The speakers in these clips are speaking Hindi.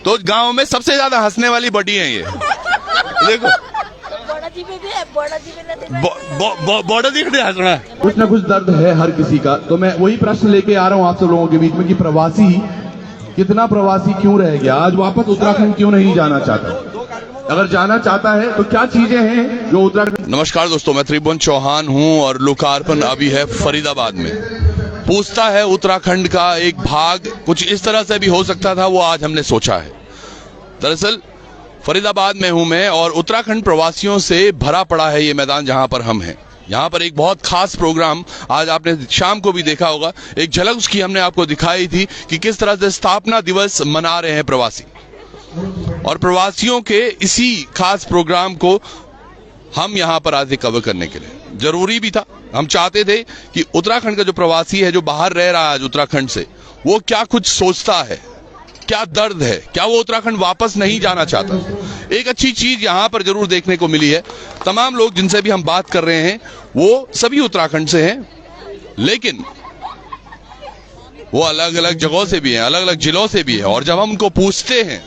तो गांव में सबसे ज्यादा हंसने वाली बॉडी है ये। देखो बॉर्डर दिख रहा है हंसना। कुछ ना कुछ दर्द है हर किसी का। तो मैं वही प्रश्न लेके आ रहा हूँ आप सब लोगों के बीच में कि प्रवासी, कितना प्रवासी क्यों रह गया, आज वापस उत्तराखंड क्यों नहीं जाना चाहता? अगर जाना चाहता है तो क्या चीजें हैं जो उत्तराखंड। नमस्कार दोस्तों, मैं त्रिभुवन चौहान हूं और लोकार्पण अभी है फरीदाबाद में। पूछता है उत्तराखंड का एक भाग कुछ इस तरह से भी हो सकता था, वो आज हमने सोचा है। दरअसल फरीदाबाद में हूं मैं और उत्तराखंड प्रवासियों से भरा पड़ा है ये मैदान जहां पर हम हैं। यहाँ पर एक बहुत खास प्रोग्राम आज आपने शाम को भी देखा होगा, एक झलक उसकी हमने आपको दिखाई थी कि किस तरह से स्थापना दिवस मना रहे हैं प्रवासी। और प्रवासियों के इसी खास प्रोग्राम को हम यहाँ पर आज कवर करने के लिए जरूरी भी था। हम चाहते थे कि उत्तराखंड का जो प्रवासी है जो बाहर रह रहा है आज उत्तराखंड से, वो क्या कुछ सोचता है, क्या दर्द है, क्या वो उत्तराखंड वापस नहीं जाना चाहता। एक अच्छी चीज यहाँ पर जरूर देखने को मिली है, तमाम लोग जिनसे भी हम बात कर रहे हैं वो सभी उत्तराखंड से हैं, लेकिन वो अलग अलग जगहों से भी हैं, अलग अलग जिलों से भी है। और जब हम उनको पूछते हैं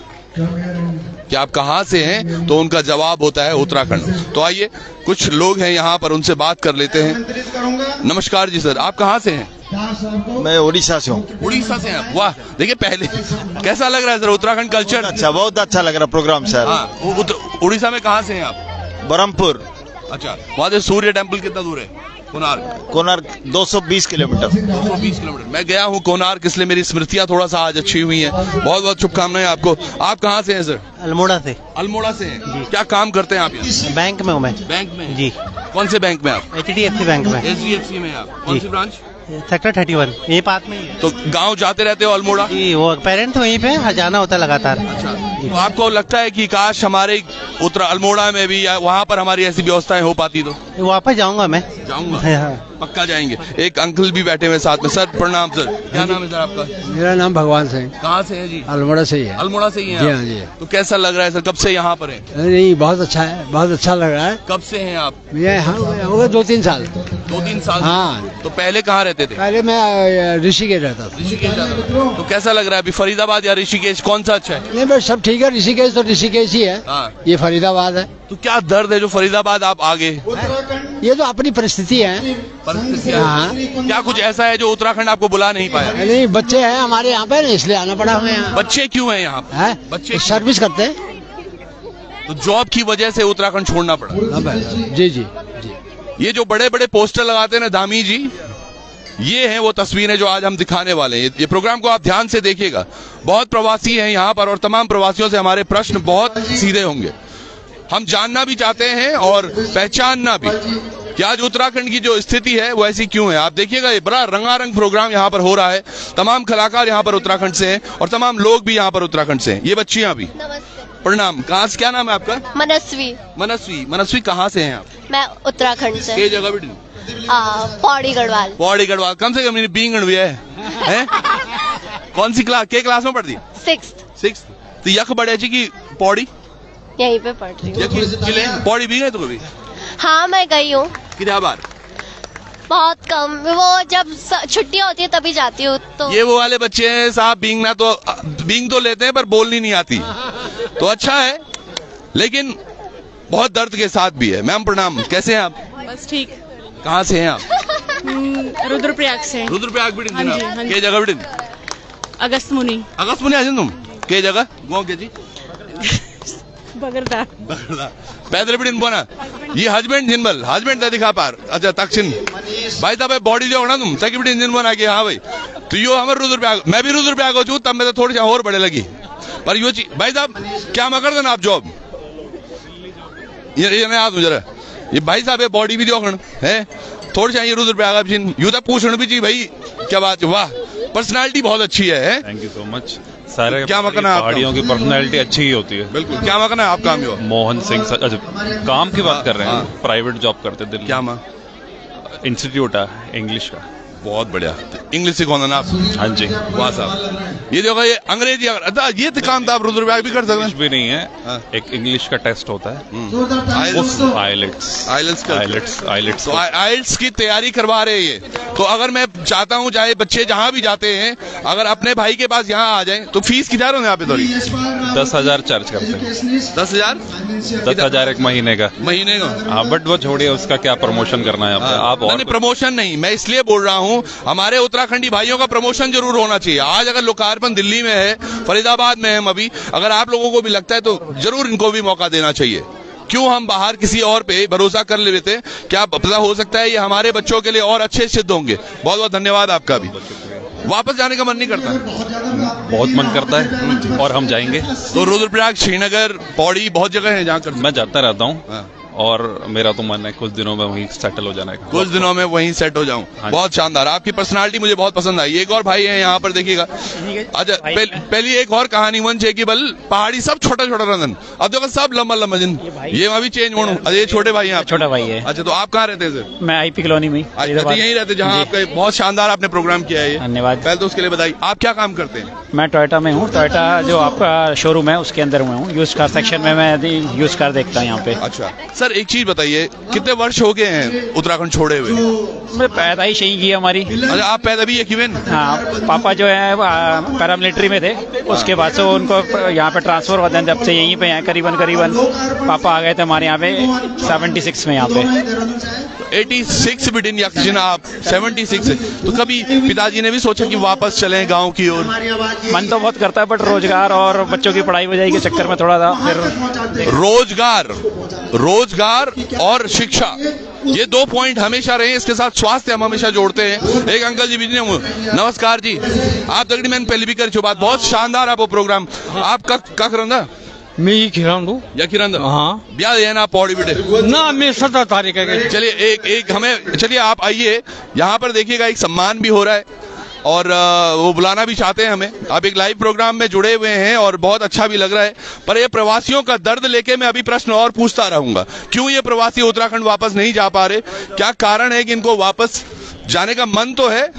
कि आप कहां से हैं, तो उनका जवाब होता है उत्तराखंड। तो आइए कुछ लोग हैं यहाँ पर, उनसे बात कर लेते हैं। नमस्कार जी सर, आप कहाँ से हैं? मैं उड़ीसा से हूँ। उड़ीसा से हैं आप? वाह, देखिए पहले कैसा लग रहा है सर उत्तराखंड कल्चर? अच्छा, बहुत अच्छा लग रहा प्रोग्राम सर। हाँ, उड़ीसा में कहाँ से हैं आप? बरहमपुर। अच्छा, वहाँ से सूर्य टेम्पल कितना दूर है? कोणार्क 220 किलोमीटर। 220 किलोमीटर। मैं गया हूँ कोणार्क, इसलिए मेरी स्मृतियाँ थोड़ा सा आज अच्छी हुई हैं। बहुत बहुत शुभकामनाएं आपको। आप कहाँ से हैं सर? अल्मोड़ा से। अल्मोड़ा से हैं? क्या काम करते हैं आप यहाँ? बैंक में हूँ मैं। बैंक में जी। कौन से बैंक में आप? HDFC बैंक में। HDFC में आप? कौन सी ब्रांच? सेक्टर 31, ये पास में ही है। तो गांव जाते रहते हो अल्मोड़ा? जी, वो पेरेंट्स वहीं पे जाना होता है लगातार। अच्छा, तो आपको लगता है कि काश हमारे अल्मोड़ा में भी या वहाँ पर हमारी ऐसी व्यवस्थाएं हो पाती तो? वापस जाऊंगा मैं। जाऊंगा, पक्का जाएंगे। एक अंकल भी बैठे हुए साथ में। सर प्रणाम सर, क्या नाम है सर आपका? मेरा नाम भगवान सिंह। कहाँ से है जी? अल्मोड़ा से ही है। अल्मोड़ा से ही है? जी हाँ जी। तो कैसा लग रहा है सर, कब से यहाँ पर है? नहीं, बहुत अच्छा है, बहुत अच्छा लग रहा है। कब से हैं आप? मैं हो गया 2-3 साल। 2-3 साल? हाँ। तो पहले कहाँ रहते थे? पहले मैं ऋषिकेश रहता था। ऋषिकेश जाता था। तो कैसा लग रहा है अभी फरीदाबाद या ऋषिकेश, कौन सा अच्छा है? नहीं बस सब ठीक है, ऋषिकेश तो ऋषिकेश ही है। हाँ। ये फरीदाबाद है। तो क्या दर्द है जो फरीदाबाद आप आगे? ये तो अपनी परिस्थिति है। हाँ। क्या कुछ ऐसा है जो उत्तराखंड आपको बुला नहीं पाया? नहीं, बच्चे हैं हमारे यहाँ पे, इसलिए आना पड़ा हमें यहाँ। बच्चे क्यों हैं यहाँ पे? है? बच्चे सर्विस करते हैं तो जॉब की वजह से उत्तराखंड छोड़ना पड़ा? जी जी जी। ये जो बड़े बड़े पोस्टर लगाते हैं ना धामी जी, ये हैं वो तस्वीरें जो आज हम दिखाने वाले हैं। ये प्रोग्राम को आप ध्यान से देखिएगा। बहुत प्रवासी हैं यहाँ पर और तमाम प्रवासियों से हमारे प्रश्न बहुत सीधे होंगे। हम जानना भी चाहते हैं और पहचानना भी कि आज उत्तराखंड की जो स्थिति है वो ऐसी क्यों है। आप देखिएगा, ये बड़ा रंगारंग प्रोग्राम यहाँ पर हो रहा है। तमाम कलाकार यहाँ पर उत्तराखंड से हैं और तमाम लोग भी यहाँ पर उत्तराखंड से हैं। ये बच्चियाँ भी। प्रणाम। कहाँ से, क्या नाम है आपका? मनस्वी। मनस्वी। मनस्वी कहाँ से हैं आप? मैं उत्तराखंड से। ये जगह बेटी? पौड़ी गढ़वाल। पौड़ी गढ़वाल। कम से कम बींगण भी है? कौन सी क्लास, के क्लास में पढ़ती? 6th। तो यख बड़े की पौड़ी यहीं पे पढ़ रही हूँ। पौड़ी भी गए तो कभी? हाँ, मैं गई हूँ। कितने बार? बहुत कम, वो जब छुट्टियाँ होती है तभी जाती हूँ। तो ये वो वाले बच्चे हैं साहब, बींगना तो बींग तो लेते हैं पर बोलनी नहीं आती। तो अच्छा है, लेकिन बहुत दर्द के साथ भी है। मैम प्रणाम, कैसे हैं आप? बस ठीक। कहाँ से हैं आप? रुद्रप्रयाग से। रुद्रप्रयाग भी? हाँ जी, हाँ जी। के जगह बेटी? अगस्त मुनि। अगस्त मुनि आज तुम के जगह गाँव के जी? बगरदा। पैदल भी बोना ये हस्बैंड जिनबल हस्बैंड दिखा पार। अच्छा तक्षिण भाई साहब बॉडी जो ना तुम तक भी इंजन बना के। हाँ भाई, तो यो हमारे रुद्रप्रयाग, मैं भी रुद्रप्रयाग हो चू, तब मैं तो थोड़ी सी और बड़े लगी। पर यो भाई साहब क्या मैं कर देना आप जॉब ये नहीं आज जरा ये भाई साहब है बॉडी भी दियोगण है थोड़ी सी रुद्रप्रयाग आप यू तो पूछना भी चाहिए भाई। क्या बात है, वाह पर्सनालिटी बहुत अच्छी है। Thank you so much. सारे क्या मकना है? पहाड़ियों की पर्सनैलिटी अच्छी ही होती है। बिल्कुल। क्या मकना है आपका? मोहन सिंह। अच्छा, काम की बात कर रहे हैं? प्राइवेट जॉब करते दिल्ली। क्या माँ? इंस्टीट्यूट है इंग्लिश का। बहुत बढ़िया। इंग्लिश सिखाना ना आप? हाँ जी। वाह साहब, ये देखो, ये अंग्रेजी अच्छा ये तो काम था, आप रुद्रप्रयाग भी कर सकते कुछ हैं। भी नहीं है, हाँ। एक इंग्लिश का टेस्ट होता है, आइलेट्स आइलेट्स तो आइल्स की तैयारी करवा रहे हैं ये। तो अगर मैं चाहता हूँ चाहे बच्चे जहाँ भी जाते हैं, अगर अपने भाई के पास यहाँ आ जाएं तो फीस कितना है यहाँ पे? थोड़ी 10,000 चार्ज करते हैं। 10,000 10,000 एक महीने का। महीने का? हाँ, बट वो छोड़िए, उसका क्या प्रमोशन करना है आप? और नहीं, प्रमोशन नहीं, मैं इसलिए बोल रहा हूँ, हमारे उत्तराखंडी भाइयों का प्रमोशन जरूर होना चाहिए। आज अगर लोकार्पण दिल्ली में है, फरीदाबाद में है अभी, अगर आप लोगों को भी लगता है तो जरूर इनको भी मौका देना चाहिए। क्यों हम बाहर किसी और पे भरोसा कर लेते हैं? क्या पता, हो सकता है ये हमारे बच्चों के लिए और अच्छे सिद्ध होंगे। बहुत बहुत धन्यवाद आपका भी। वापस जाने का मन नहीं करता? बहुत मन करता है और हम जाएंगे। तो रुद्रप्रयाग, श्रीनगर, पौड़ी, बहुत जगह है जहाँ कर। मैं जाता रहता हूँ हाँ। और मेरा तो मन है कुछ दिनों में वहीं सेटल हो जाने का। कुछ दिनों में वहीं सेट हो जाऊं। हाँ। बहुत शानदार, आपकी पर्सनालिटी मुझे बहुत पसंद आई। एक और भाई है यहाँ पर, देखिएगा। अच्छा, पहली एक और कहानी मंच है कि बल पहाड़ी सब छोटा छोटा रंधन, अब देखो सब लंबा लंबा जिन ये अभी चेंज होना। अरे ये छोटे भाई हैं आप? छोटा भाई है। अच्छा, तो आप कहाँ रहते हैं सर? मैं आईपी कॉलोनी में यहीं रहते जहाँ आपका बहुत शानदार आपने प्रोग्राम किया है ये। धन्यवाद। पहले तो उसके लिए बताइए, आप क्या काम करते हैं? मैं टोयोटा में हूँ। टोयोटा जो आपका शोरूम है उसके अंदर में हूँ। यूज कार सेक्शन में मैं यूज कार देखता हूँ यहाँ पे। अच्छा सर, एक चीज बताइए, कितने वर्ष हो गए हैं उत्तराखंड छोड़े हुए? मैं पैदाइश यहीं की हमारी। अच्छा, आप पैदा भी यकीन? हाँ, पापा जो है पैरामिलिट्री में थे, उसके बाद से उनको यहाँ पे ट्रांसफर हुआ था, जब से यहीं पे हैं करीबन पापा आ गए थे हमारे यहाँ पे 76 में। यहाँ पे 86 बिटिन यक्षिना, आप 76 है। तो कभी पिताजी ने भी सोचा कि वापस चलें गांव की ओर? मन तो बहुत करता है, बट रोजगार और बच्चों की पढ़ाई वजाई के चक्कर में थोड़ा था फिर। रोजगार और शिक्षा, ये 2 पॉइंट हमेशा रहे। इसके साथ स्वास्थ्य हम हमेशा जोड़ते हैं। एक अंकल जी भी नमस्कार जी, आप तगड़ी मैंने पहले भी कर चुका बात, बहुत शानदार आप वो प्रोग्राम। आप का करंदा मैं ही खिलाऊं या किरण? हाँ, ब्याह है ना पौड़ी बेटे ना, मैं 17 तारीख है। चलिए एक हमें, चलिए आप आइए यहाँ पर, देखिएगा एक सम्मान भी हो रहा है और वो बुलाना भी चाहते हैं हमें। आप एक लाइव प्रोग्राम में जुड़े हुए हैं और बहुत अच्छा भी लग रहा है। पर ये प्रवासियों का दर्द लेके मैं अभी प्रश्न और पूछता रहूंगा, क्यों ये प्रवासी उत्तराखंड वापस नहीं जा पा रहे? क्या कारण है कि इनको वापस जाने का मन तो है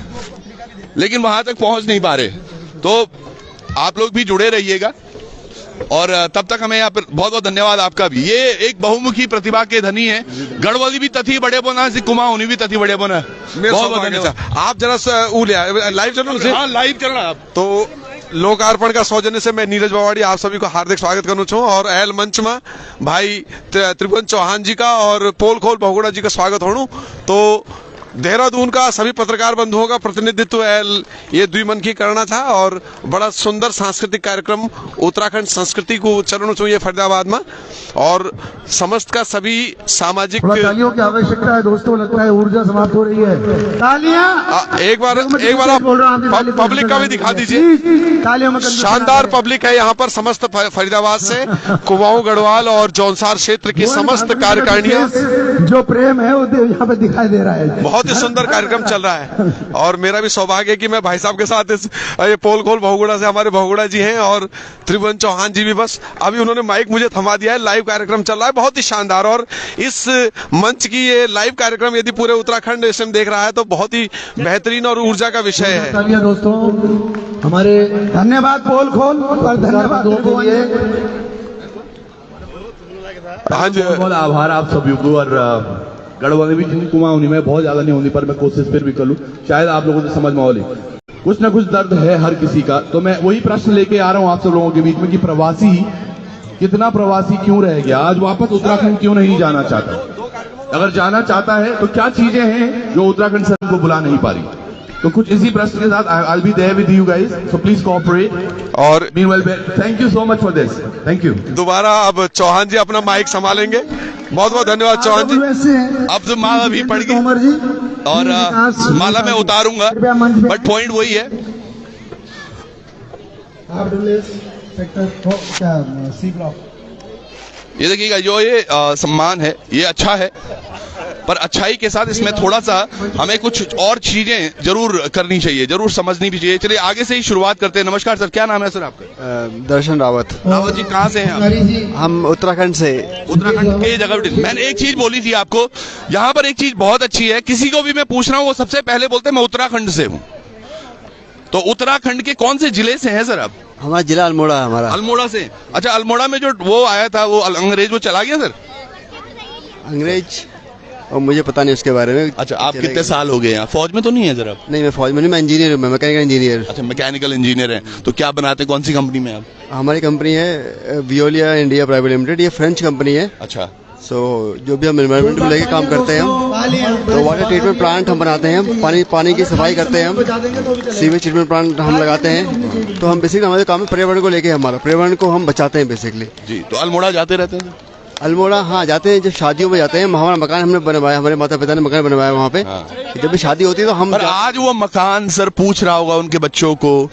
लेकिन वहां तक पहुंच नहीं पा रहे? तो आप लोग भी जुड़े रहिएगा और तब तक हमें यहाँ पर बहुत बहुत धन्यवाद आपका भी। ये एक बहुमुखी प्रतिभा के धनी है। गढ़वाली भी तथी बड़े बोना, कुमा उन्हीं भी तथी बड़े बोना। बहुत बहुत धन्यवाद। आप जरा लाइव चलो। हाँ, लाइव चलना आप। तो लोकार्पण का सौजन्य से मैं नीरज बावाड़ी आप सभी को हार्दिक स्वागत करना चाहूँ और एल मंच में भाई त्रिभुवन चौहान जी का और पोल खोल बहुगुणा जी का स्वागत होनू। तो देहरादून का सभी पत्रकार बंधुओं का प्रतिनिधित्व ये द्विमन की करना था और बड़ा सुंदर सांस्कृतिक कार्यक्रम उत्तराखंड संस्कृति को चलना चाहिए फरीदाबाद में और समस्त का सभी सामाजिक। तालियों की आवश्यकता है दोस्तों, लगता है ऊर्जा समाप्त हो रही है। तालियां एक बार आप पब्लिक का भी दिखा दीजिए। तालियों में शानदार पब्लिक है यहाँ पर, समस्त फरीदाबाद से कुमाऊं गढ़वाल और जौनसार क्षेत्र की समस्त कार्यकारिणियां। जो प्रेम है वो यहाँ पे दिखाई दे रहा है। बहुत ही सुंदर कार्यक्रम चल रहा है और मेरा भी सौभाग्य है कि मैं भाई साहब के साथ ये पोल खोल बहुगुणा से हमारे बहुगुणा जी हैं और त्रिभुवन चौहान जी भी। बस अभी उन्होंने माइक मुझे थमा दिया है। लाइव कार्यक्रम चल रहा है बहुत ही शानदार और इस मंच की ये लाइव कार्यक्रम यदि पूरे उत्तराखंड इस समय देख रहा है तो बहुत ही बेहतरीन और ऊर्जा का विषय है। दोस्तों हमारे धन्यवाद पोल खोल और धन्यवाद। हाँ जी, बहुत आभार आप सभी को। और गढ़वाली भी जिनकी कुमाऊनी में बहुत ज्यादा नहीं होनी, पर मैं कोशिश फिर भी कर लूं, शायद आप लोगों को समझ में आए। कुछ ना कुछ दर्द है हर किसी का। तो मैं वही प्रश्न लेके आ रहा हूं आप सब लोगों के बीच में कि प्रवासी, कितना प्रवासी क्यों रह गया? आज वापस उत्तराखंड क्यों नहीं जाना चाहता? अगर जाना चाहता है तो क्या चीजें हैं जो उत्तराखंड सरकार को बुला नहीं पा रही? तो कुछ इसी प्रश्न के साथ I will be there with you guys, so please cooperate. और thank you so much for this. Thank you. दोबारा अब चौहान जी अपना माइक संभालेंगे। बहुत बहुत धन्यवाद चौहान जी। अब तो माला भी पड़ गई और माला मैं उतारूंगा, बट पॉइंट वही है। सेक्टर सी ब्लॉक ये देखिएगा, जो ये सम्मान है ये अच्छा है, पर अच्छाई के साथ इसमें थोड़ा सा हमें कुछ और चीजें जरूर करनी चाहिए, जरूर समझनी भी चाहिए। चलिए आगे से ही शुरुआत करते हैं। नमस्कार सर, क्या नाम है सर आपका? दर्शन रावत। रावत जी, कहाँ से हैं आप? हम उत्तराखंड से। उत्तराखंड के जगह। मैंने एक चीज बोली थी आपको, यहाँ पर एक चीज बहुत अच्छी है, किसी को भी मैं पूछ रहा हूँ वो सबसे पहले बोलते हैं मैं उत्तराखंड से हूँ। तो उत्तराखंड के कौन से जिले से हैं सर आप? हमारा जिला अल्मोड़ा है हमारा। अल्मोड़ा से। अच्छा, अल्मोड़ा में जो वो आया था वो अंग्रेज, वो चला गया सर? अंग्रेज और मुझे पता नहीं उसके बारे में। अच्छा, आप कितने साल हो गए यहाँ? फौज में तो नहीं है सर आप? नहीं, मैं फौज में नहीं, मैं इंजीनियर हूँ, मैं मैकेनिकल इंजीनियर। अच्छा, मैकेनिकल इंजीनियर हैं। तो क्या बनाते हैं, कौन सी कंपनी में आप? हमारी कंपनी है वियोलिया इंडिया प्राइवेट लिमिटेड, ये फ्रेंच कंपनी है। अच्छा। सो जो भी हम एनवायरमेंट को लेके काम करते हैं हम, तो वाटर ट्रीटमेंट प्लांट हम बनाते हैं, हम पानी की सफाई करते हैं, हम सीवेज ट्रीटमेंट प्लांट हम लगाते हैं। तो हम बेसिकली हमारे काम है पर्यावरण को लेके, हमारा पर्यावरण को हम बचाते हैं बेसिकली। जी, तो अल्मोड़ा जाते रहते हैं? अल्मोड़ा हाँ जाते हैं, जब शादियों में जाते हैं। हमारा मकान हमने बनवाया, हमारे माता पिता ने मकान बनवाया वहाँ पे। जब भी शादी होती है तो हम। पर आज वो मकान सर पूछ रहा होगा उनके बच्चों को,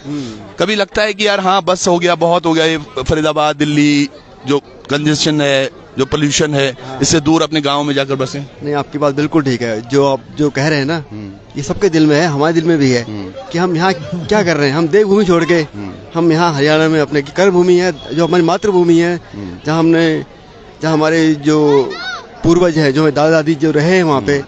कभी लगता है कि यार हाँ बस हो गया, बहुत हो गया, ये फरीदाबाद दिल्ली जो कंजेशन है, जो पोल्यूशन है, इससे दूर अपने गांव में जाकर बसें? नहीं, आपकी बात बिल्कुल ठीक है। जो आप जो कह रहे हैं ना, ये सबके दिल में है, हमारे दिल में भी है कि हम यहाँ क्या कर रहे हैं। हम देवभूमि छोड़ के हम यहाँ हरियाणा में अपने कर्म भूमि है, जो हमारी मातृभूमि है, जहाँ हमारे जो पूर्वज है, जो दादा दादी जो रहे हैं वहाँ पे,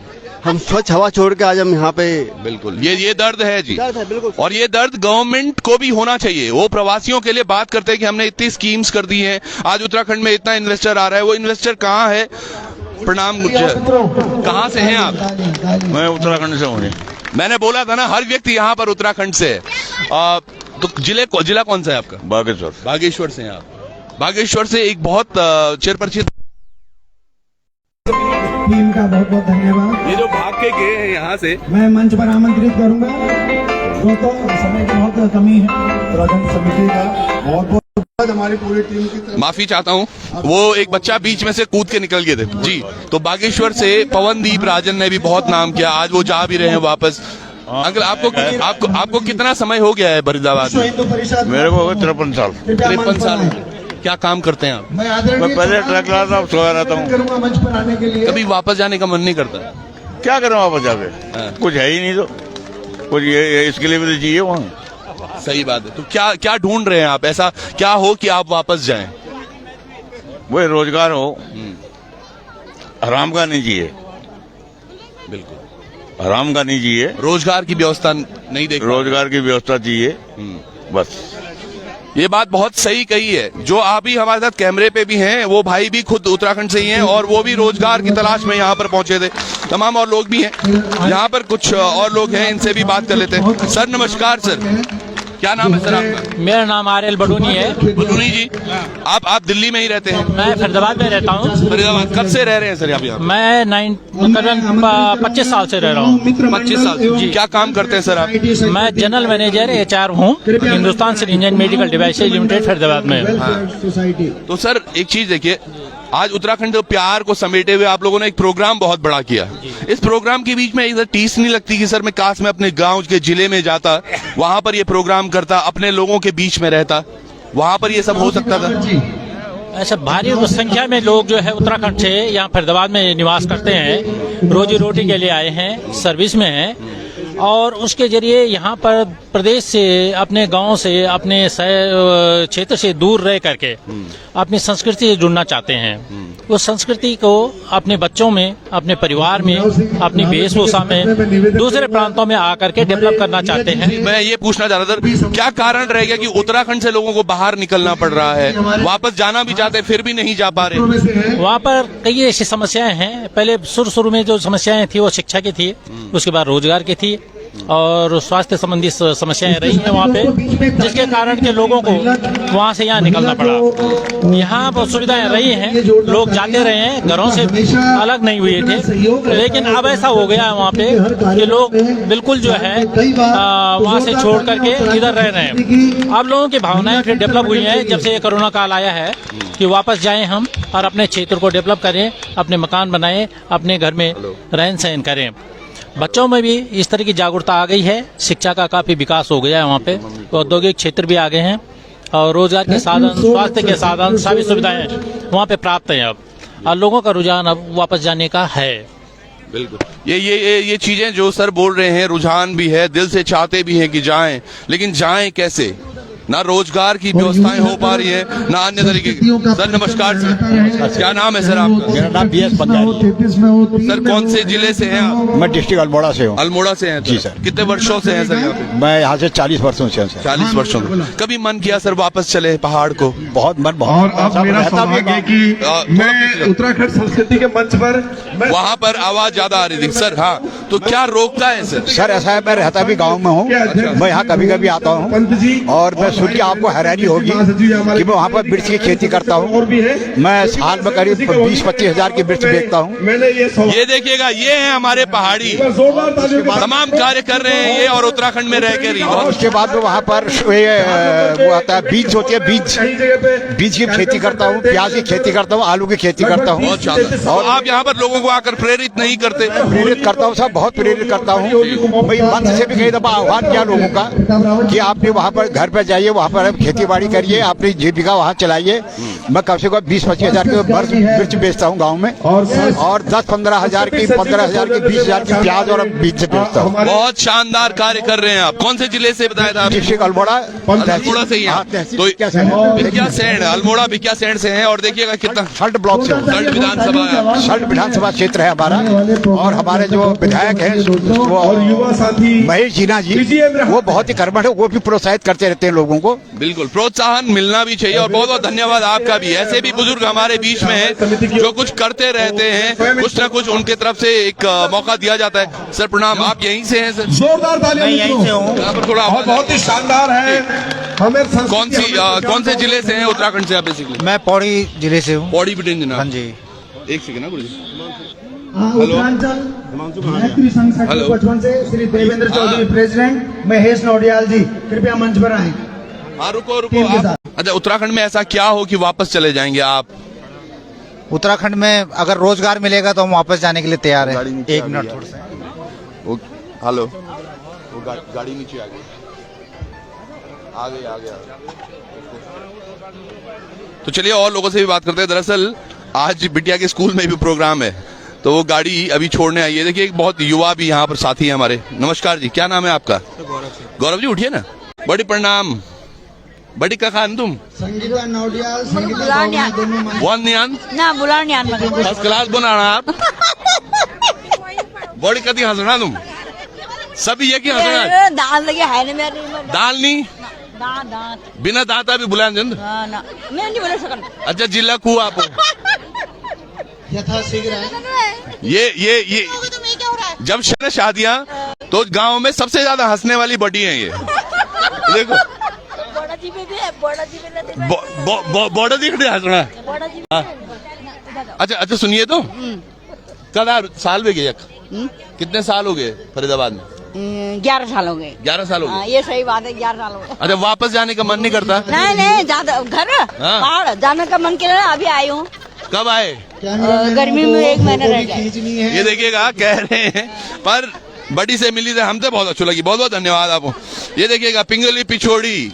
हम स्वच्छ हवा छोड़ के आज हम यहाँ पे। बिल्कुल, ये दर्द है जी। दर्द है, बिल्कुल। और ये दर्द गवर्नमेंट को भी होना चाहिए। वो प्रवासियों के लिए बात करते हैं कि हमने इतनी स्कीम्स कर दी हैं, आज उत्तराखंड में इतना इन्वेस्टर आ रहा है, वो इन्वेस्टर कहाँ है? प्रणाम गुज्जर, कहाँ से हैं आप? मैं उत्तराखंड से हूँ। मैंने बोला था ना, हर व्यक्ति यहाँ पर उत्तराखंड से है। तो जिला कौन सा है आपका? बागेश्वर। बागेश्वर से हैं आप। बागेश्वर से एक बहुत चिरपरिचित टीम का बहुत बहुत धन्यवाद। ये जो भाग के गए हैं यहाँ से, मैं मंच पर आमंत्रित करूंगा। दोस्तों, समय की बहुत कमी है, उत्तराखंड समिति का बहुत बहुत हमारी पूरी टीम की तरफ। माफी चाहता हूँ, वो एक बच्चा बीच में से कूद के निकल गए थे जी। तो बागेश्वर से पवनदीप राजन ने भी बहुत नाम किया, आज वो जा भी रहे हैं वापस। अंकल, आपको कितना समय हो गया है फरीदाबाद में? मेरे को हो गए 53 साल। 53 साल। क्या काम करते हैं आप? मैं पहले ट्रक लाता हूँ, सोया रहता हूँ। मंच पर आने के लिए कभी वापस जाने का मन नहीं करता? क्या करूँ वापस जाके? कुछ है ही नहीं, तो कुछ ये इसके लिए भी तो चाहिए वहाँ। सही बात है। तो क्या ढूंढ रहे हैं आप, ऐसा क्या हो कि आप वापस जाएं? वही रोजगार हो, आराम का नहीं चाहिए। बिल्कुल, आराम का नहीं चाहिए, रोजगार की व्यवस्था नहीं देख। रोजगार की व्यवस्था चाहिए बस। ये बात बहुत सही कही है। जो आप ही हमारे साथ कैमरे पे भी हैं, वो भाई भी खुद उत्तराखंड से ही हैं और वो भी रोजगार की तलाश में यहाँ पर पहुंचे थे। तमाम और लोग भी हैं यहाँ पर, कुछ और लोग हैं, इनसे भी बात कर लेते हैं। सर नमस्कार सर, क्या नाम है सर आपका? मेरा नाम आरएल बडूनी है। बडूनी जी, आप दिल्ली में ही रहते हैं? मैं फरीदाबाद में रहता हूँ। फरीदाबाद कब से रह रहे हैं सर यहाँ? मैं 25 साल से रह रहा हूँ। 25 साल जी। क्या काम करते हैं सर आप? मैं जनरल मैनेजर HR हूँ, Hindustan syringes and medical devices limited Faridabad में। तो सर एक चीज देखिए, आज उत्तराखंड प्यार को समेटे हुए आप लोगों ने एक प्रोग्राम बहुत बड़ा किया। इस प्रोग्राम के बीच में इधर टीस नहीं लगती कि सर मैं काश मैं अपने गांव के जिले में जाता, वहां पर ये प्रोग्राम करता, अपने लोगों के बीच में रहता, वहां पर ये सब हो सकता था? ऐसा भारी संख्या में लोग जो है उत्तराखंड से यहाँ फरीदाबाद में निवास करते हैं, रोजी रोटी के लिए आए हैं, सर्विस में हैं, और उसके जरिए यहाँ पर प्रदेश से, अपने गांव से, अपने क्षेत्र से दूर रह करके अपनी संस्कृति से जुड़ना चाहते हैं। उस संस्कृति को अपने बच्चों में, अपने परिवार में, अपनी वेशभूषा में, दूसरे प्रांतों में आकर के डेवलप करना चाहते हैं। मैं ये पूछना चाह रहा था, क्या कारण रह गया कि उत्तराखंड से लोगों को बाहर निकलना पड़ रहा है, वापस जाना भी चाहते फिर भी नहीं जा पा रहे? वहाँ पर कई ऐसी समस्याएं हैं। पहले शुरू में जो समस्याएं थी वो शिक्षा की थी, उसके बाद रोजगार की थी, और स्वास्थ्य संबंधी समस्याएं रही हैं वहाँ पे, जिसके कारण के लोगों को वहाँ से यहाँ निकलना पड़ा। यहाँ पर सुविधाएं रही हैं, लोग जाते रहे हैं, घरों से अलग नहीं हुए थे, लेकिन अब ऐसा हो गया है वहाँ पे कि लोग बिल्कुल जो है वहाँ से छोड़ करके इधर रह रहे हैं। अब लोगों की भावनाएं फिर डेवलप हुई हैं जब से ये कोरोना काल आया है, कि वापस जाएं हम और अपने क्षेत्र को डेवलप करें, अपने मकान बनाएं, अपने घर में रहन सहन करें। बच्चों में भी इस तरह की जागरूकता आ गई है, शिक्षा का काफी विकास हो गया है वहाँ पे, औद्योगिक क्षेत्र भी आ गए हैं, और रोजगार के साधन, स्वास्थ्य के साधन, सभी सुविधाएं वहाँ पे प्राप्त हैं अब, और लोगों का रुझान अब वापस जाने का है। बिल्कुल ये चीजें जो सर बोल रहे हैं, रुझान भी है, दिल से चाहते भी हैं कि जाएं, लेकिन जाएं कैसे? ना रोजगार की व्यवस्थाएं हो पा रही है, ना अन्य तरीके की। सर नमस्कार सर, क्या नाम है सर आपका? मेरा नाम बीएस बंजारी। सर कौन से जिले से हैं आप? मैं डिस्ट्रिक्ट अल्मोड़ा से हूँ। अल्मोड़ा से हैं जी सर। कितने वर्षों से हैं सर यहाँ पे? मैं यहाँ से 40 वर्षों से हूँ सर। 40 वर्षों में कभी मन किया सर वापस चले पहाड़ को? बहुत मन और बहुत अब मेरा सौभाग्य है कि मैं उत्तराखंड संस्कृति के मंच पर वहाँ पर आवाज ज्यादा आ रही थी सर। हाँ, तो क्या रोकता है सर? सर ऐसा है, मैं रहता भी गांव में हूँ, मैं यहाँ कभी कभी आता हूँ और मैं सुन के आपको हैरानी होगी कि मैं वहाँ पर मिर्च की खेती करता हूँ। मैं साल में करीब 20-25 हजार की मिर्च बेचता हूँ। ये देखिएगा, ये है हमारे पहाड़ी, तमाम कार्य कर रहे हैं ये, और उत्तराखंड में रह कर। और उसके बाद में वहाँ पर वो आता है, बीज होती है, बीज की खेती करता हूँ, प्याज की खेती करता हूँ, आलू की खेती करता हूँ। और आप यहाँ पर लोगों को आकर प्रेरित नहीं करते? प्रेरित करता हूँ, सब बहुत प्रेरित करता हूँ। भाई मंच से भी कई दफा आह्वान किया लोगों का कि आप भी वहाँ पर घर पर जाइए, वहाँ पर खेती बाड़ी करिए, अपनी जीविका वहाँ चलाइए। मैं कम से कम 20-25 हजार की मिर्च बेचता हूँ गाँव में, और 10-15 हजार की, 15 हजार की, 20 हजार की प्याज और बीज से बेचता हूँ। बहुत शानदार कार्य कर रहे हैं आप। कौन से जिले से बताया था? डिस्ट्रिक्ट अल्मोड़ा। अल्मोड़ा से ही हैं। तो भिकियासैंण, अल्मोड़ा भिकियासैंण से हैं। और देखिएगा कितना सल्ट ब्लॉक से, सल्ट विधानसभा है, सल्ट विधानसभा क्षेत्र है हमारा। और हमारे जो विधायक हैं युवा साथी महेश जीना जी, वो बहुत ही कर्मठ है, वो भी प्रोत्साहित करते रहते हैं लोगों को। बिल्कुल प्रोत्साहन मिलना भी चाहिए, और बहुत बहुत धन्यवाद आपका भी। ऐसे भी बुजुर्ग हमारे बीच में हैं जो कुछ करते रहते हैं, कुछ ना कुछ उनके तरफ से एक मौका दिया जाता है। सर प्रणाम, आप यहीं से हैं सर? जोरदार तालियां। मैं यहीं से हूँ। यहाँ पर थोड़ा बहुत ही शानदार है। हमें कौन से जिले से हैं उत्तराखंड से आप? बेसिकली मैं पौड़ी जिले से हूँ। पौड़ी बिटेंजन। हाँ जी। एक सेकंड ना गुरु जी। उत्तरांचल मैत्री संघ सेक्टर 55 से श्री देवेंद्र चौधरी प्रेसिडेंट महेश नौडियाल जी कृपया मंच पर आए। हाँ रुको आप। अच्छा, उत्तराखंड में ऐसा क्या हो कि वापस चले जाएंगे आप? उत्तराखंड में अगर रोजगार मिलेगा तो हम वापस जाने के लिए तैयार हैं। एक मिनट थोड़ा सा। हेलो, वो गाड़ी नीचे आ गई। तो चलिए और लोगों से भी बात करते हैं। दरअसल आज बिटिया के स्कूल में भी प्रोग्राम है, तो वो गाड़ी अभी छोड़ने आई है। देखिए एक बहुत युवा भी यहाँ पर साथी है हमारे। नमस्कार जी, क्या नाम है आपका? गौरव जी उठिए ना। बड़ी प्रणाम। बड़ी का खान तुम? संगीता नौडियाल, वन नियान ना बुलानियान फर्स्ट क्लास बनाना आप। बड़ी कदी हंसना तुम सभी ये की हंसना। दाल लगे है ना मेरे दाल नहीं, दांत बिना दांता भी बुलान जंद। ना मैं नहीं बोल सकता। अच्छा जिला कु आप ये जब शादियां तो गांव में सबसे ज्यादा हंसने वाली बड़ी है ये। देखो बड़ा जी भी है, बड़ा जी भी बॉर्डर दिख रहा हंसना। अच्छा सुनिए तो कल साल में गए कितने साल हो गए फरीदाबाद में? 11 साल हो गए। 11 साल हो गए। ये सही बात है, 11 साल हो गए। अच्छा वापस जाने का मन नहीं करता? नहीं ज्यादा घर पहाड़ जाने का मन किया। अभी आई हूँ। कब आए? गर्मी में 1 महीना रह जाए। ये देखिएगा कह रहे हैं, पर बड़ी से मिली थे हमसे बहुत अच्छी लगी। बहुत बहुत धन्यवाद आपको। ये देखिएगा पिंगली पिछोड़ी।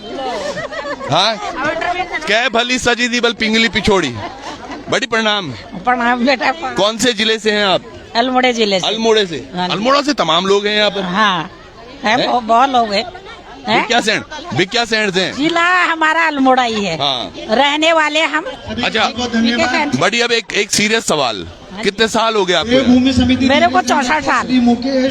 हाँ क्या भली सजी दी बल पिंगली पिछोड़ी। बड़ी प्रणाम। प्रणाम बेटा। कौन से जिले से हैं आप? अल्मोड़े जिले से। अल्मोड़े से? अल्मोड़ा से तमाम लोग हैं यहाँ पर? हाँ है, बहुत लोग हैं। भिकियासैंण से? जिला हमारा अल्मोड़ा ही है। हाँ। रहने वाले हम। अच्छा बड़ी, अब एक सीरियस सवाल, कितने साल हो गए आपको? मेरे को 64 साल।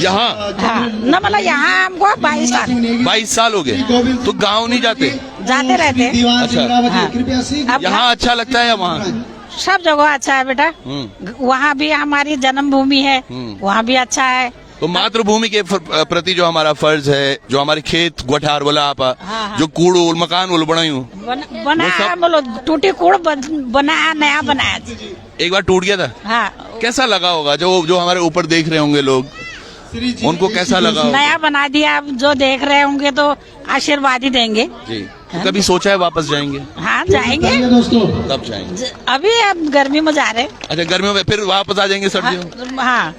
यहाँ? हाँ न मतलब यहाँ हमको 22 साल। 22 साल हो गए। तो गाँव नहीं जाते? जाते रहते। अच्छा यहाँ अच्छा लगता है या वहाँ? सब जगह अच्छा है बेटा। वहाँ भी हमारी जन्मभूमि है, वहाँ भी अच्छा है। तो मातृभूमि के प्रति जो हमारा फर्ज है, जो हमारे खेत गुठार बोला आप, जो कूड़ मकान बनायू बनाया, बोलो टूटी कूड़ बनाया, नया बनाया। एक बार टूट गया था। हाँ कैसा लगा होगा? जो हमारे ऊपर देख रहे होंगे लोग, उनको कैसा लगा होगा? नया बना दिया। अब जो देख रहे होंगे तो आशीर्वाद ही देंगे जी। तो कभी सोचा है वापस जाएंगे? हाँ जाएंगे। कब जाएंगे? अभी अब गर्मी में जा रहे। अच्छा गर्मियों में फिर वापस आ जाएंगे सर्दियों? हाँ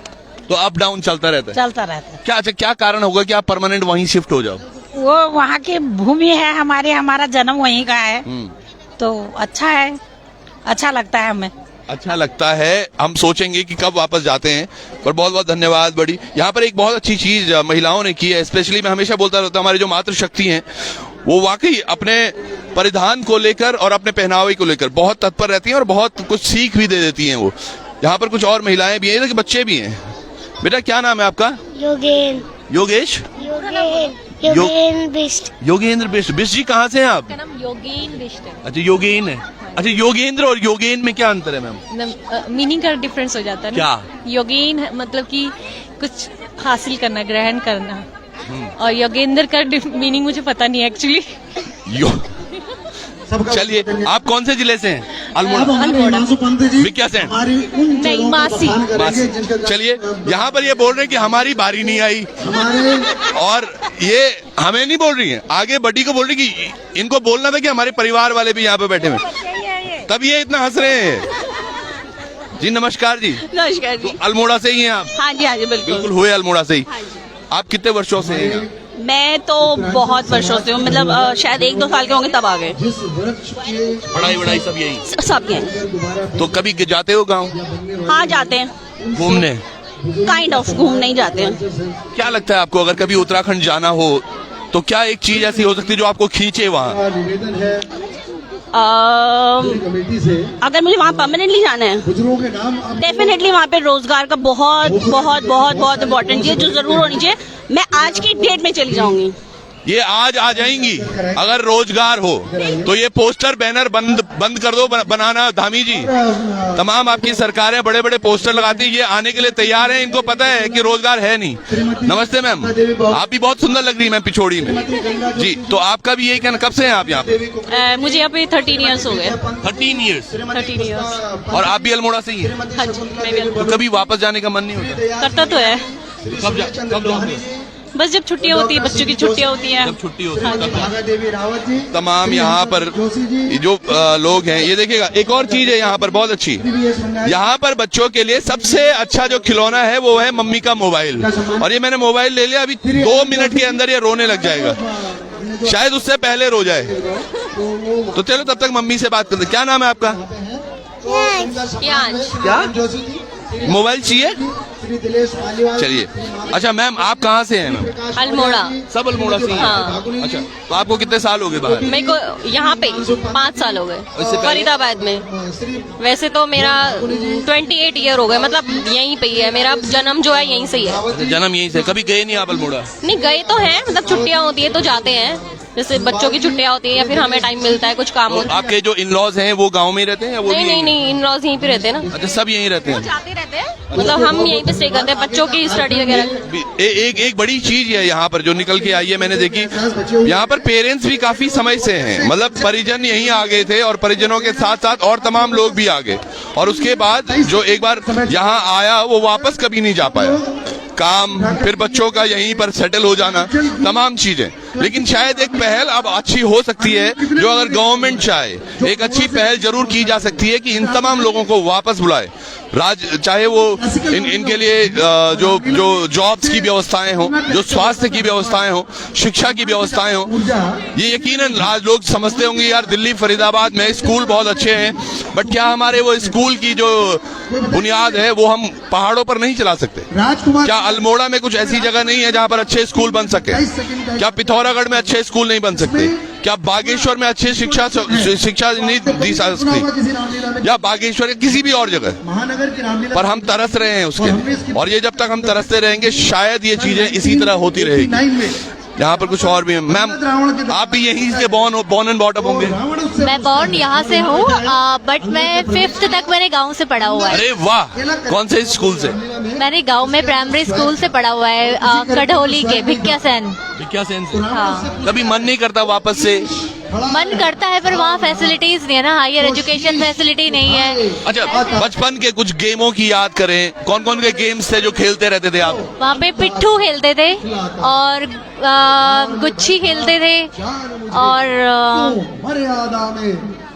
तो अप डाउन चलता रहता है? चलता रहता है। क्या अच्छा क्या कारण होगा कि आप परमानेंट वहीं शिफ्ट हो जाओ? वो वहाँ की भूमि है हमारी, हमारा जन्म वहीं का है, तो अच्छा है, अच्छा लगता है हमें। अच्छा लगता है। हम सोचेंगे कि कब वापस जाते हैं। पर बहुत बहुत धन्यवाद बड़ी। यहाँ पर एक बहुत अच्छी चीज महिलाओं ने की है, स्पेशली मैं हमेशा बोलता रहता हूँ, हमारी जो मातृशक्ति हैं वो वाकई अपने परिधान को लेकर और अपने पहनावे को लेकर बहुत तत्पर रहती हैं और बहुत कुछ सीख भी दे देती हैं वो। यहाँ पर कुछ और महिलाएं भी हैं, इधर के बच्चे भी हैं। बेटा क्या नाम है आपका? योगेश। योगेंद्र बिष्ट। योगेंद्र बिष्ट। बिष्ट जी कहाँ से हैं आप? नाम योगेन बिष्ट है। अच्छा योगेन है। अच्छा योगेंद्र और योगेन में क्या अंतर है मैम? मीनिंग का डिफरेंस हो जाता है ना। क्या? योगेन मतलब कि कुछ हासिल करना, ग्रहण करना, और योगेंद्र का मीनिंग मुझे पता नहीं एक्चुअली। चलिए, आप कौन से जिले से हैं? अल्मोड़ा। विक्या सेन? नहीं, मासी। चलिए, यहाँ पर ये बोल रहे हैं कि हमारी बारी नहीं आई, और ये हमें नहीं बोल रही है, आगे बड़ी को बोल रही कि इनको बोलना था कि हमारे परिवार वाले भी यहाँ पे बैठे हुए, तब ये इतना हंस रहे हैं। जी नमस्कार जी। नमस्कार जी। तो अल्मोड़ा से ही हैं आप? हाँ जी, हाँ जी, बिल्कुल हुए अल्मोड़ा से ही। आप कितने वर्षों से हैं? मैं तो बहुत वर्षों से हूँ, मतलब शायद 1-2 साल के होंगे तब आ गए। पढ़ाई सब यही? सब यहीं। तो कभी जाते हो गाँव? हाँ जाते हैं घूमने। काइंड ऑफ घूमने ही जाते हैं। क्या लगता है आपको, अगर कभी उत्तराखंड जाना हो तो क्या एक चीज ऐसी हो सकती है जो आपको खींचे वहाँ? अगर मुझे वहाँ परमानेंटली जाना है, डेफिनेटली वहाँ पे रोजगार का बहुत बहुत बहुत बहुत इम्पोर्टेंट चीज जो जरूर होनी चाहिए। मैं आज की डेट में चली जाऊंगी। ये आज आ जाएंगी अगर रोजगार हो तो। ये पोस्टर बैनर बंद कर दो बनाना धामी जी। तमाम आपकी सरकारें बड़े बड़े पोस्टर लगाती है, ये आने के लिए तैयार हैं, इनको पता है कि रोजगार है नहीं। नमस्ते मैम, आप भी बहुत सुंदर लग रही है मैम पिछोड़ी में जी। तो आपका भी यही कहना, कब से हैं आप यहाँ पे? मुझे यहाँ पे 13 ईयर्स हो गए। 13 ईयर्स? 13 ईयर्स। और आप भी अल्मोड़ा से ही हैं? हाँ जी, मैं भी। तो कभी वापस जाने का मन नहीं होता? करता तो है। कब जाओगे? बस जब छुट्टियाँ होती है, बच्चों की छुट्टियाँ होती हैं। जब छुट्टी होती है तमाम यहाँ पर जो लोग हैं, ये देखिएगा एक और चीज है यहाँ पर बहुत अच्छी। यहाँ पर बच्चों के लिए सबसे अच्छा जो खिलौना है वो है मम्मी का मोबाइल। और ये मैंने मोबाइल ले लिया, अभी 2 मिनट के अंदर ये रोने लग जाएगा, शायद उससे पहले रो जाए। तो चलो तब तक मम्मी से बात करते। क्या नाम है आपका? क्या मोबाइल चाहिए? चलिए। अच्छा मैम, आप कहाँ से हैं मैम? अल्मोड़ा। सब अल्मोड़ा से? हाँ। अच्छा, तो आपको कितने साल हो गए बाहर? मेरे को यहाँ पे 5 साल हो गए फरीदाबाद में। वैसे तो मेरा 28 ईयर हो गए, मतलब यहीं पे ही है मेरा जन्म, जो है यहीं से ही है। जन्म यहीं से? कभी गए नहीं आप अल्मोड़ा? नहीं गए तो हैं, मतलब छुट्टियाँ होती है तो जाते हैं, जैसे बच्चों की छुट्टियाँ होती है या फिर हमें टाइम मिलता है, कुछ काम होता है। आपके जो इन लॉज हैं वो गाँव में रहते हैं या वो? नहीं, इन लॉज यहीं पे रहते हैं ना। अच्छा, सब यहीं रहते हैं? जाते रहते हैं, मतलब हम यहीं पे स्टे करते हैं, बच्चों की स्टडी वगैरह। एक बड़ी चीज है यहाँ पर जो निकल के आई है, मैंने देखी यहाँ पर पेरेंट्स भी काफी समय से हैं, मतलब परिजन यहीं आ गए थे और परिजनों के साथ साथ और तमाम लोग भी आ गए, और उसके बाद जो एक बार यहाँ आया वो वापस कभी नहीं जा पाया। काम, फिर बच्चों का यहीं पर सेटल हो जाना, तमाम चीजें। लेकिन शायद एक पहल अब अच्छी हो सकती है, जो अगर गवर्नमेंट चाहे, एक अच्छी पहल जरूर की जा सकती है कि इन तमाम लोगों को वापस बुलाए। चाहे वो इनके लिए जो जॉब्स की व्यवस्थाएं हों, जो स्वास्थ्य की व्यवस्थाएं हों, शिक्षा की व्यवस्थाएं हों। ये यकीनन आज लोग समझते होंगे यार दिल्ली फरीदाबाद में स्कूल बहुत अच्छे हैं, बट क्या हमारे वो स्कूल की जो बुनियाद है वो हम पहाड़ों पर नहीं चला सकते? क्या अल्मोड़ा में कुछ ऐसी जगह नहीं है जहाँ पर अच्छे स्कूल बन सके? क्या पिथौरागढ़ में अच्छे स्कूल नहीं बन सकते? क्या बागेश्वर में अच्छी शिक्षा नहीं दी जा सकती? या बागेश्वर या किसी भी और जगह पर हम तरस रहे हैं उसके, और ये जब तक हम तरसते रहेंगे शायद ये चीजें इसी तरह होती रहेगी। यहाँ पर कुछ और भी है। मैम, आप भी यहीं से बॉर्न एंड बॉट अप होंगे? मैं बॉर्न यहाँ से हूँ, बट मैं 5th तक मैंने गांव से पढ़ा हुआ है। अरे वाह, कौन से स्कूल से? मैंने गांव में प्राइमरी स्कूल से पढ़ा हुआ है, कढ़ौली के भिक्या सेन से? हाँ। कभी मन नहीं करता वापस से? मन करता है, पर वहाँ फैसिलिटीज नहीं है ना, हायर एजुकेशन फैसिलिटी नहीं है। अच्छा, बचपन के कुछ गेमों की याद करें, कौन कौन के गेम्स थे जो खेलते रहते थे आप? वहाँ पे पिट्ठू खेलते थे और गुच्छी खेलते थे, और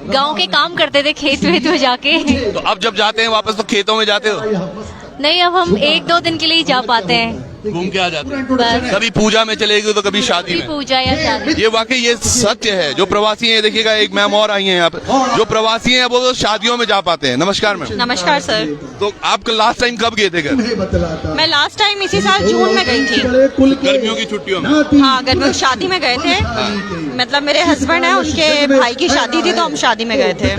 गांव के काम करते थे खेत वेत में जाके। तो अब जब जाते हैं वापस तो खेतों में जाते हो? नहीं, अब हम 1-2 दिन के लिए ही जा पाते हैं। घूम के आ जाते हैं। बस कभी पूजा में चले गए तो कभी शादी में। पूजा या शादी। ये वाकई ये सत्य है। जो प्रवासी हैं, देखिएगा एक मैम और आई हैं यहाँ पे, जो प्रवासी हैं वो शादियों में जा पाते हैं। नमस्कार मैम। नमस्कार सर। तो आप लास्ट टाइम कब गए थे घर? मैं लास्ट टाइम इसी साल जून में गई थी। गर्मियों की छुट्टियों में? हाँ, गर्मियों की शादी में गए थे। मतलब मेरे हस्बैंड है, उनके भाई की शादी थी तो हम शादी में गए थे।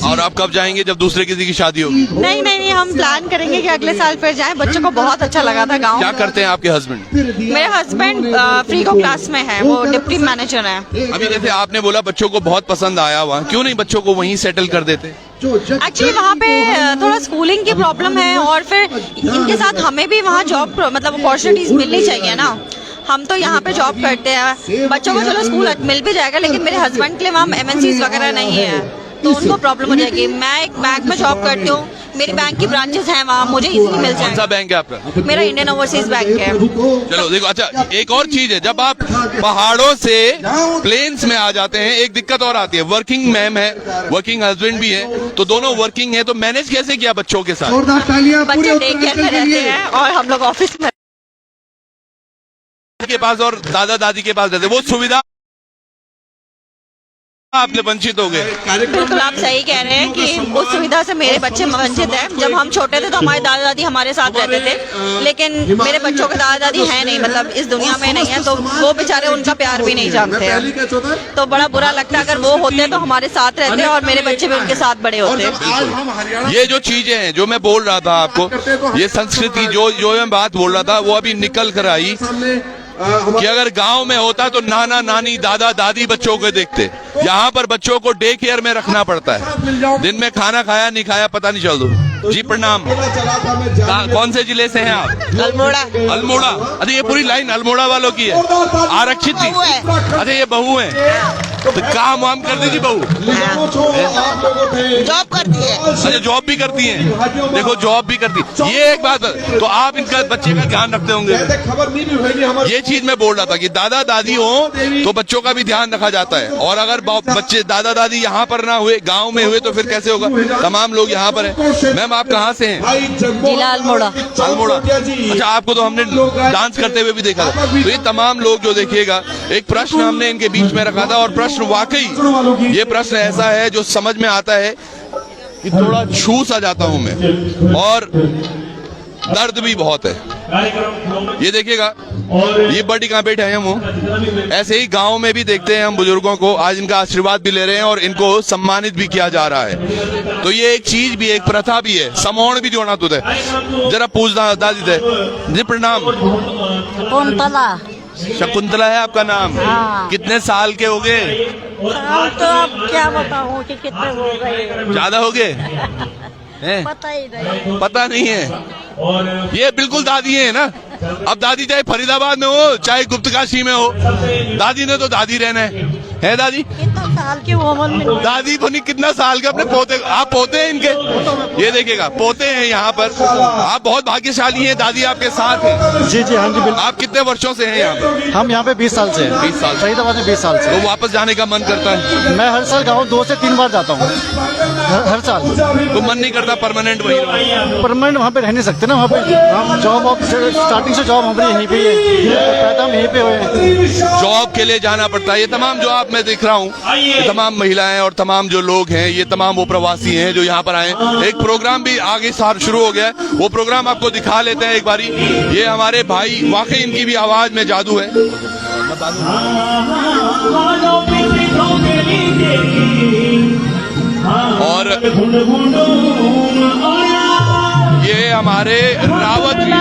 और आप कब जाएंगे जब दूसरे किसी की शादी होगी? नहीं, हम प्लान करेंगे कि अगले साल फिर जाएं। बच्चों को बहुत अच्छा लगा था गाँव। क्या करते हैं आपके हस्बैंड? मेरे हस्बैंड फ्रीको क्लास में है, वो डिप्टी मैनेजर है। अभी जैसे आपने बोला बच्चों को बहुत पसंद आया, वहाँ क्यों नहीं बच्चों को वहीं सेटल कर देते? एक्चुअली वहाँ पे थोड़ा स्कूलिंग की प्रॉब्लम है और फिर इनके साथ हमें भी वहाँ जॉब मतलब अपॉर्चुनिटीज मिलनी चाहिए ना। हम तो यहाँ पे जॉब करते हैं, बच्चों को चलो स्कूल मिल भी जाएगा, लेकिन मेरे हस्बैंड के लिए वहाँ MNCs वगैरह नहीं है तो उनको प्रॉब्लम हो जाएगी। मैं एक बैंक में जॉब करती हूँ, मेरी बैंक की ब्रांचेस हैं वहाँ, मुझे इजीली मिल कौन सा जाएगा। बैंक है आपका? मेरा इंडियन ओवरसीज बैंक है। चलो देखो, अच्छा एक और चीज है, जब आप पहाड़ों से प्लेन्स में आ जाते हैं एक दिक्कत और आती है। वर्किंग मैम है, वर्किंग हस्बैंड भी है, तो दोनों वर्किंग है, तो मैनेज कैसे किया बच्चों के साथ? बच्चे डे केयर में रहते हैं और हम लोग ऑफिस में के पास और दादा दादी के पास रहते, वो सुविधा आपने वंचित हो गए। बिल्कुल आप सही कह रहे हैं कि उस सुविधा से मेरे बच्चे वंचित हैं। जब हम छोटे थे तो हमारे दादा दादी हमारे साथ रहते थे, लेकिन मेरे बच्चों के दादा दादी हैं नहीं, मतलब इस दुनिया में नहीं है, तो वो बेचारे उनका प्यार भी नहीं जानते हैं। तो बड़ा बुरा लगता है, अगर वो होते तो हमारे साथ रहते और मेरे बच्चे भी उनके साथ बड़े होते। ये जो चीजें हैं जो मैं बोल रहा था आपको, ये संस्कृति जो मैं बात बोल रहा था वो अभी निकल कर आई कि अगर गांव में होता तो नाना नानी दादा दादी बच्चों को देखते। यहाँ पर बच्चों को डे केयर में रखना पड़ता है, दिन में खाना खाया नहीं खाया पता नहीं चल दो। जी प्रणाम। कौन से जिले से हैं आप? अल्मोड़ा। अल्मोड़ा? अच्छा ये पूरी लाइन अल्मोड़ा वालों की है, आरक्षित थी? अच्छा ये बहू है, तो काम वाम करती थी बहू? जॉब करती है। अच्छा जॉब भी करती हैं? देखो जॉब भी करती, ये एक बात। तो आप इनका बच्चे का ध्यान रखते होंगे। ये चीज मैं बोल रहा था कि दादा दादी हो तो बच्चों का भी ध्यान रखा जाता है, और अगर बच्चे दादा दादी यहाँ पर ना हुए, गांव में हुए, तो फिर कैसे होगा? तमाम लोग यहाँ पर हैं। मैम आप कहाँ से हैं? जिला अल्मोड़ा। अल्मोड़ा। अच्छा आपको तो हमने डांस करते हुए भी देखा था। तो ये तमाम लोग जो देखिएगा, एक प्रश्न हमने इनके बीच में रखा था, और प्रश्न वाकई ये प्रश्न ऐसा है जो समझ में आता है कि थोड़ा छू सा जाता हूं मैं, और दर्द भी बहुत है। ये देखिएगा, ये बड़ी कहाँ बैठे हैं हम, ऐसे ही गांव में भी देखते हैं हम बुजुर्गों को। आज इनका आशीर्वाद भी ले रहे हैं और इनको सम्मानित भी किया जा रहा है। तो ये एक चीज भी, एक प्रथा भी है। समोण भी जोड़ना तुझे जरा पूछना दादी थे। जी प्रणाम। कुंतला। शकुंतला है आपका नाम? हाँ। कितने साल के हो गए? तो अब क्या बताऊं कि कितने हो गए, ज्यादा हो गए हैं? पता ही नहीं। पता नहीं है। ये बिल्कुल दादी है ना। अब दादी चाहे फरीदाबाद में हो चाहे गुप्तकाशी में हो, दादी ने तो दादी रहना है दादी? कितना साल की उम्र में दादी बनी कितना साल के? अपने पोते, आप पोते हैं इनके? ये देखिएगा पोते हैं यहाँ पर। आप बहुत भाग्यशाली हैं, दादी आपके साथ है। जी हाँ जी बिल्कुल। आप कितने वर्षों से हैं यहाँ पर? हम यहाँ पे 20 साल से 20 साल। फरीदाबाद में 20 साल से। तो वापस जाने का मन करता है? मैं हर साल गाँव 2 से 3 बार जाता हूँ, हर साल। तो मन नहीं करता परमानेंट वही रहो? परमानेंट वहाँ पे रह नहीं सकते ना, वहाँ पे हम जॉब स्टार्टिंग से जॉब हमारी यहीं पे है, पैदा हम यहीं पे हुए हैं। जॉब के लिए जाना पड़ता है। ये तमाम जो आप मैं देख रहा हूँ, ये तमाम महिलाएं और तमाम जो लोग हैं, ये तमाम वो प्रवासी हैं जो यहाँ पर आए। एक प्रोग्राम भी आगे शुरू हो गया है, वो प्रोग्राम आपको दिखा लेते हैं एक बारी। ये हमारे भाई, वाकई इनकी भी आवाज में जादू है। और ये हमारे रावत जी